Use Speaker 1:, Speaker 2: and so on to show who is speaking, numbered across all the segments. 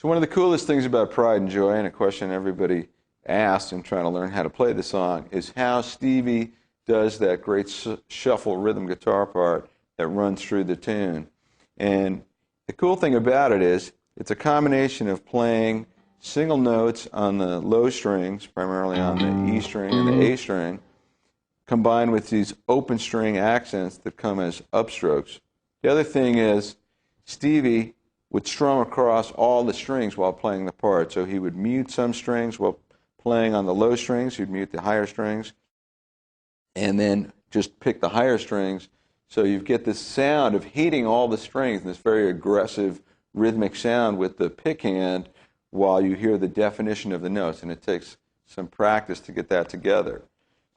Speaker 1: So one of the coolest things about Pride and Joy, and a question everybody asks in trying to learn how to play the song, is how Stevie does that great shuffle rhythm guitar part that runs through the tune. And the cool thing about it is it's a combination of playing single notes on the low strings, primarily on the E string and the A string, combined with these open string accents that come as upstrokes. The other thing is Stevie would strum across all the strings while playing the part. So he would mute some strings while playing on the low strings. He'd mute the higher strings and then just pick the higher strings. So you get this sound of hitting all the strings, this very aggressive rhythmic sound with the pick hand while you hear the definition of the notes. And it takes some practice to get that together.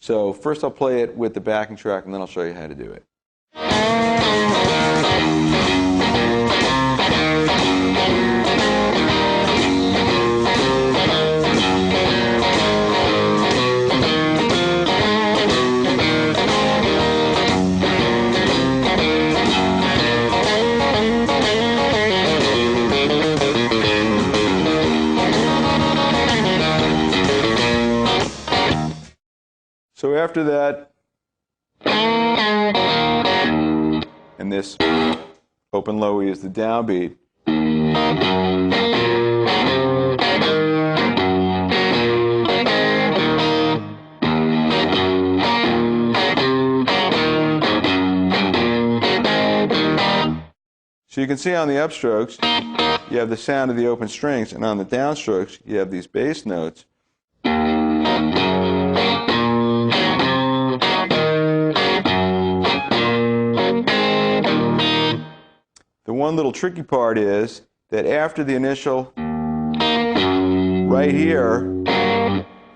Speaker 1: So first I'll play it with the backing track, and then I'll show you how to do it. So after that, and this open low E is the downbeat. So you can see on the upstrokes, you have the sound of the open strings, and on the downstrokes, you have these bass notes. The one little tricky part is that after the initial, right here,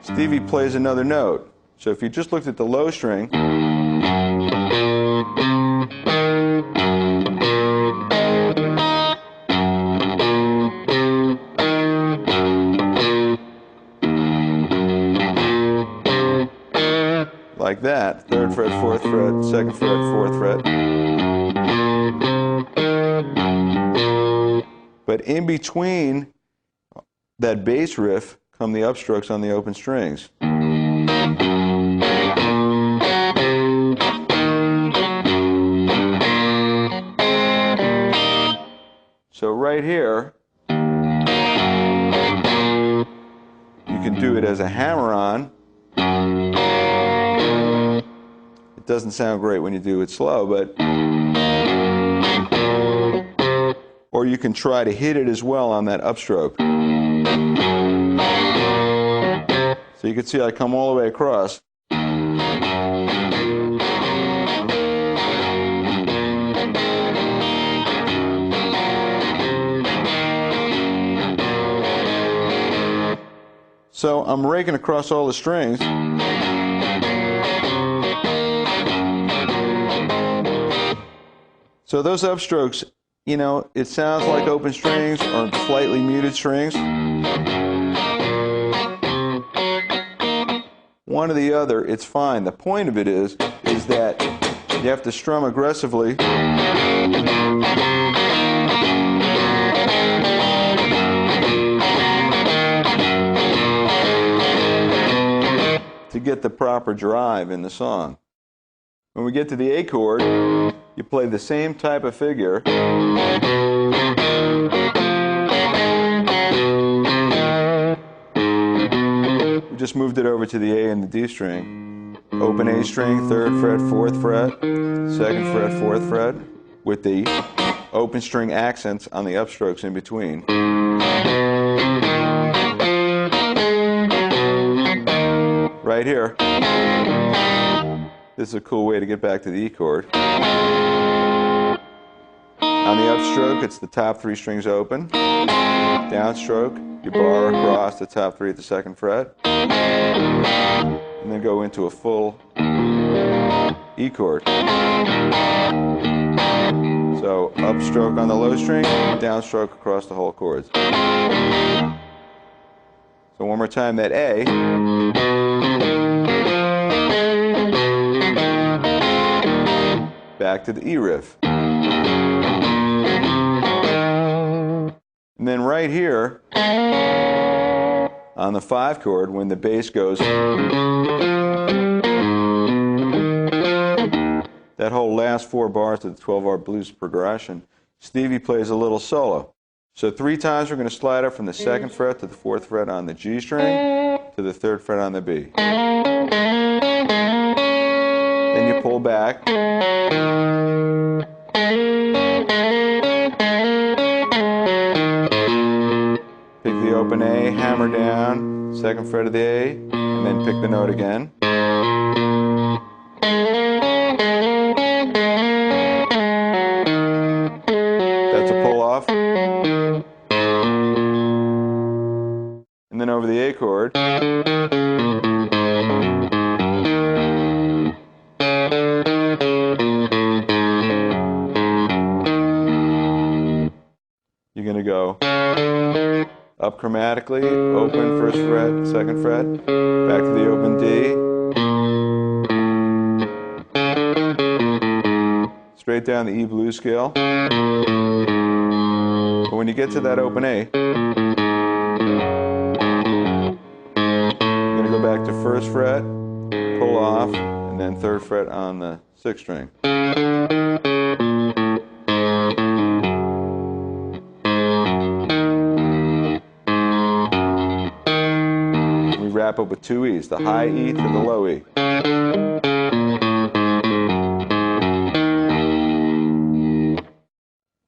Speaker 1: Stevie plays another note. So if you just looked at the low string, like that, 3rd fret, 4th fret, 2nd fret, 4th fret. But in between that bass riff come the upstrokes on the open strings. So right here, you can do it as a hammer-on. It doesn't sound great when you do it slow, but or you can try to hit it as well on that upstroke. So you can see I come all the way across. So I'm raking across all the strings. So those upstrokes, you know, it sounds like open strings or slightly muted strings. One or the other, it's fine. The point of it is that you have to strum aggressively to get the proper drive in the song. When we get to the A chord, you play the same type of figure. We just moved it over to the A and the D string. Open A string, 3rd fret, 4th fret, 2nd fret, 4th fret, with the open string accents on the upstrokes in between. Right here. This is a cool way to get back to the E chord. On the upstroke, it's the top 3 strings open. Downstroke, you bar across the top 3 at the 2nd fret. And then go into a full E chord. So upstroke on the low string, downstroke across the whole chords. So one more time, that A. Back to the E riff. And then right here, on the 5 chord, when the bass goes, that whole last 4 bars of the 12-bar blues progression, Stevie plays a little solo. So 3 times we're going to slide up from the 2nd fret to the 4th fret on the G string to the 3rd fret on the B. Then you pull back. Pick the open A, hammer down, 2nd fret of the A, and then pick the note again. That's a pull off. And then over the A chord. You're going to go up chromatically, open 1st fret, 2nd fret, back to the open D, straight down the E blues scale. But when you get to that open A, you're going to go back to 1st fret, pull off, and then 3rd fret on the 6th string. Wrap up with 2 E's, the high E to the low E.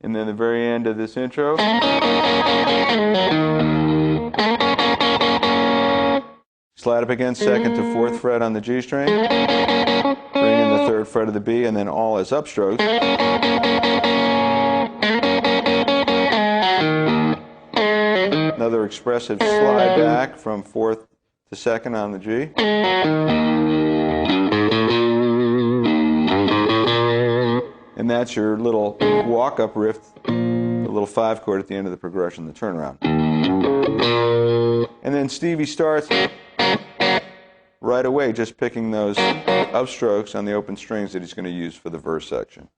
Speaker 1: And then the very end of this intro, slide up again 2nd to 4th fret on the G string, bring in the 3rd fret of the B, and then all as upstrokes. Another expressive slide back from 4th to 2nd on the G. And that's your little walk-up riff, the little 5 chord at the end of the progression, the turnaround. And then Stevie starts right away just picking those upstrokes on the open strings that he's going to use for the verse section.